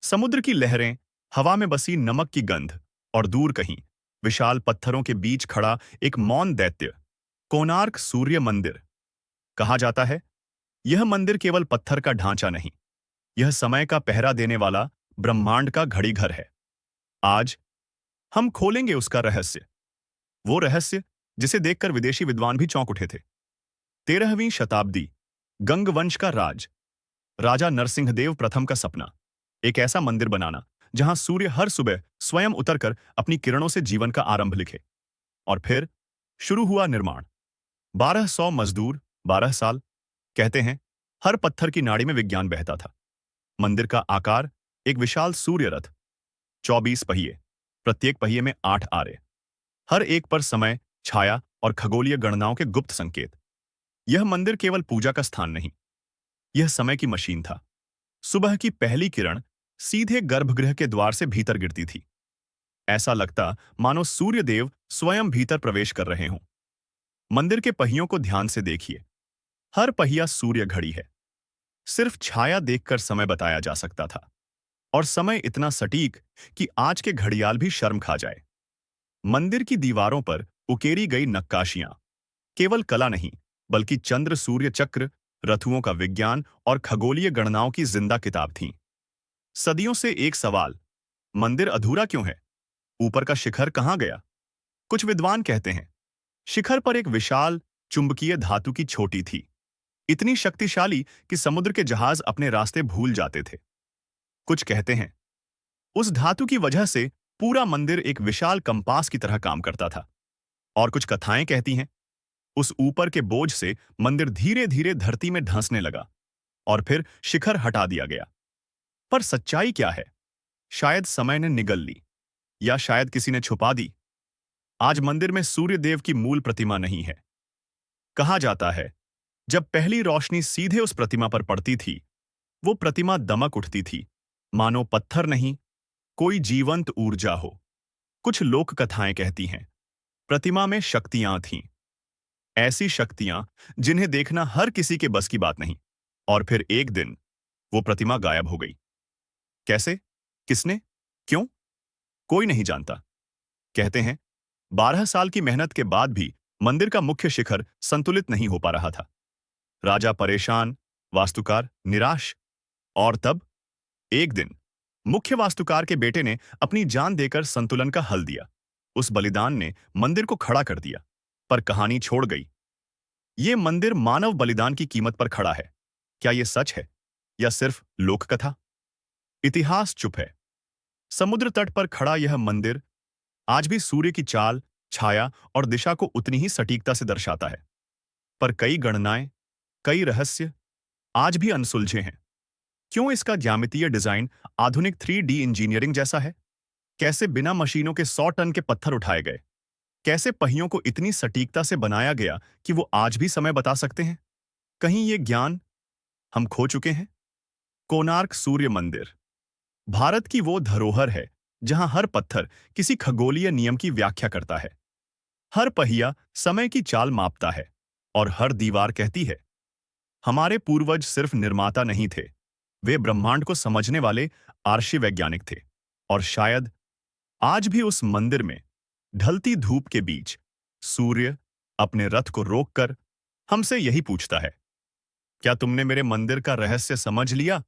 समुद्र की लहरें, हवा में बसी नमक की गंध और दूर कहीं विशाल पत्थरों के बीच खड़ा एक मौन दैत्य, कोणार्क सूर्य मंदिर। कहा जाता है यह मंदिर केवल पत्थर का ढांचा नहीं, यह समय का पहरा देने वाला ब्रह्मांड का घड़ीघर है। आज हम खोलेंगे उसका रहस्य, वो रहस्य जिसे देखकर विदेशी विद्वान भी चौंक उठे थे। 13वीं शताब्दी, गंग वंश का राजा नरसिंहदेव प्रथम का सपना, एक ऐसा मंदिर बनाना जहां सूर्य हर सुबह स्वयं उतरकर अपनी किरणों से जीवन का आरंभ लिखे। और फिर शुरू हुआ निर्माण। 1200 मजदूर, 12 साल। कहते हैं हर पत्थर की नाड़ी में विज्ञान बहता था। मंदिर का आकार एक विशाल सूर्य रथ, 24 पहिए, प्रत्येक पहिए में 8 आरे, हर एक पर समय, छाया और खगोलीय गणनाओं के गुप्त संकेत। यह मंदिर केवल पूजा का स्थान नहीं, यह समय की मशीन था। सुबह की पहली किरण सीधे गर्भगृह के द्वार से भीतर गिरती थी। ऐसा लगता मानो सूर्य देव स्वयं भीतर प्रवेश कर रहे हों। मंदिर के पहियों को ध्यान से देखिए। हर पहिया सूर्य घड़ी है। सिर्फ छाया देखकर समय बताया जा सकता था, और समय इतना सटीक कि आज के घड़ियाल भी शर्म खा जाए। मंदिर की दीवारों पर उकेरी गई नक्काशियां केवल कला नहीं, बल्कि चंद्र सूर्य चक्र, रथुओं का विज्ञान और खगोलीय गणनाओं की जिंदा किताब थीं। सदियों से एक सवाल, मंदिर अधूरा क्यों है? ऊपर का शिखर कहां गया? कुछ विद्वान कहते हैं शिखर पर एक विशाल चुंबकीय धातु की छोटी थी, इतनी शक्तिशाली कि समुद्र के जहाज अपने रास्ते भूल जाते थे। कुछ कहते हैं उस धातु की वजह से पूरा मंदिर एक विशाल कंपास की तरह काम करता था। और कुछ कथाएं कहती हैं उस ऊपर के बोझ से मंदिर धीरे धीरे धरती में धंसने लगा और फिर शिखर हटा दिया गया। पर सच्चाई क्या है? शायद समय ने निगल ली, या शायद किसी ने छुपा दी। आज मंदिर में सूर्य देव की मूल प्रतिमा नहीं है। कहा जाता है जब पहली रोशनी सीधे उस प्रतिमा पर पड़ती थी, वो प्रतिमा दमक उठती थी, मानो पत्थर नहीं, कोई जीवंत ऊर्जा हो। कुछ लोक कथाएं कहती हैं प्रतिमा में शक्तियां थीं, ऐसी शक्तियां जिन्हें देखना हर किसी के बस की बात नहीं। और फिर एक दिन वो प्रतिमा गायब हो गई। कैसे? किसने? क्यों? कोई नहीं जानता। कहते हैं 12 साल की मेहनत के बाद भी मंदिर का मुख्य शिखर संतुलित नहीं हो पा रहा था। राजा परेशान, वास्तुकार निराश। और तब एक दिन मुख्य वास्तुकार के बेटे ने अपनी जान देकर संतुलन का हल दिया। उस बलिदान ने मंदिर को खड़ा कर दिया। पर कहानी छोड़ गई। ये मंदिर मानव बलिदान की कीमत पर खड़ा है। क्या यह सच है या सिर्फ लोक कथा? इतिहास चुप है। समुद्र तट पर खड़ा यह मंदिर आज भी सूर्य की चाल, छाया और दिशा को उतनी ही सटीकता से दर्शाता है। पर कई गणनाएं, कई रहस्य आज भी अनसुलझे हैं। क्यों इसका ज्यामितीय डिजाइन आधुनिक 3D इंजीनियरिंग जैसा है? कैसे बिना मशीनों के 100 टन के पत्थर उठाए गए? कैसे पहियों को इतनी सटीकता से बनाया गया कि वो आज भी समय बता सकते हैं? कहीं ये ज्ञान हम खो चुके हैं? कोणार्क सूर्य मंदिर भारत की वो धरोहर है जहां हर पत्थर किसी खगोलीय नियम की व्याख्या करता है। हर पहिया समय की चाल मापता है, और हर दीवार कहती है हमारे पूर्वज सिर्फ निर्माता नहीं थे, वे ब्रह्मांड को समझने वाले आर्षि वैज्ञानिक थे। और शायद आज भी उस मंदिर में ढलती धूप के बीच सूर्य अपने रथ को रोककर हमसे यही पूछता है, क्या तुमने मेरे मंदिर का रहस्य समझ लिया?